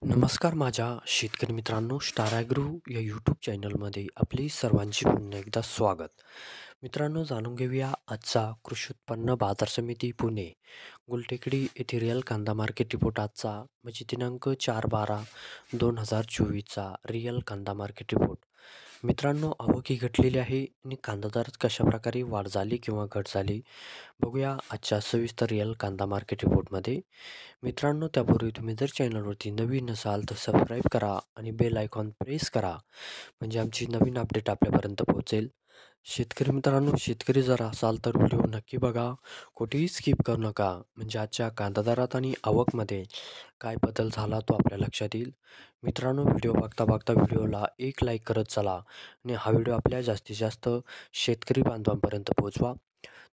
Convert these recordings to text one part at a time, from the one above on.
नमस्कार माझ्या शेतकरी मित्रांनो, स्टार ॲग्रो या यूट्यूब चॅनलमध्ये आपली सर्वांची पुन्हा एकदा स्वागत. मित्रांनो, जाणून घेऊया आजचा कृषी उत्पन्न बाजार समिती पुणे गुलटेकडी येथे रिअल कांदा मार्केट रिपोर्ट आजचा म्हणजे दिनांक 4/12/2024चा रिअल कांदा मार्केट रिपोर्ट. मित्रांनो, आवक ही घटलेली आहे आणि कांदा दरात कशाप्रकारे वाढ झाली किंवा घट झाली बघूया आजच्या सविस्तर रिअल कांदा मार्केट रिपोर्टमध्ये. मित्रांनो, त्यापूर्वी तुम्ही जर चॅनलवरती नवीन नसाल तर सबस्क्राईब करा आणि बेल आयकॉन प्रेस करा, म्हणजे आमची नवीन अपडेट आपल्यापर्यंत पोहोचेल. शेतकरी मित्रांनो, शेतकरी जर असाल तर व्हिडिओ नक्की बघा, कुठेही स्किप करू नका, म्हणजे आजच्या कांदा दरात आणि आवकमध्ये काय बदल झाला तो आपल्या लक्षात येईल. मित्रांनो, व्हिडिओ बघता बघता व्हिडिओला एक लाईक करत चला आणि हा व्हिडिओ आपल्या जास्तीत जास्त शेतकरी बांधवांपर्यंत पोहोचवा.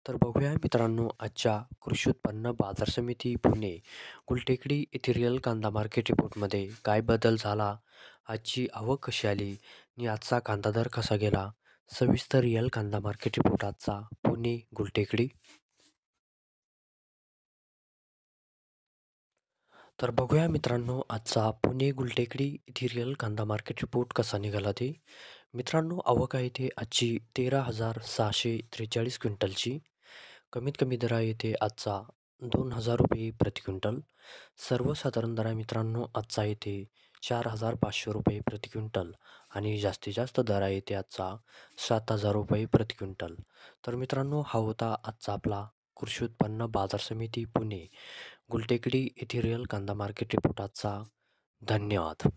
तर बघूया मित्रांनो, आजच्या कृषी उत्पन्न बाजार समिती पुणे गुलटेकडी येथे रिअल कांदा मार्केट रिपोर्टमध्ये काय बदल झाला, आजची आवक कशी आली आणि आजचा कांदा दर कसा गेला. सविस्तर रिअल कांदा मार्केट रिपोर्ट आजचा पुणे गुलटेकडी. तर बघूया मित्रांनो, आजचा पुणे गुलटेकडी येथे रिअल कांदा मार्केट रिपोर्ट कसा निघाला ते. मित्रांनो, आवक आहे ते आजची 13,643 क्विंटलची. कमीत कमी दर आहे इथे आजचा ₹2,000 प्रति क्विंटल. सर्वसाधारण दर आहे मित्रांनो आजचा इथे ₹4,500 प्रति क्विंटल आणि जास्तीत जास्त दर आहे इथे आजचा ₹7,000 प्रति क्विंटल. तर मित्रांनो, हा होता आजचा आपला कृषी उत्पन्न बाजार समिती पुणे गुलटेकडी येथे रिअल कांदा मार्केट रिपोर्ट आजचा. धन्यवाद.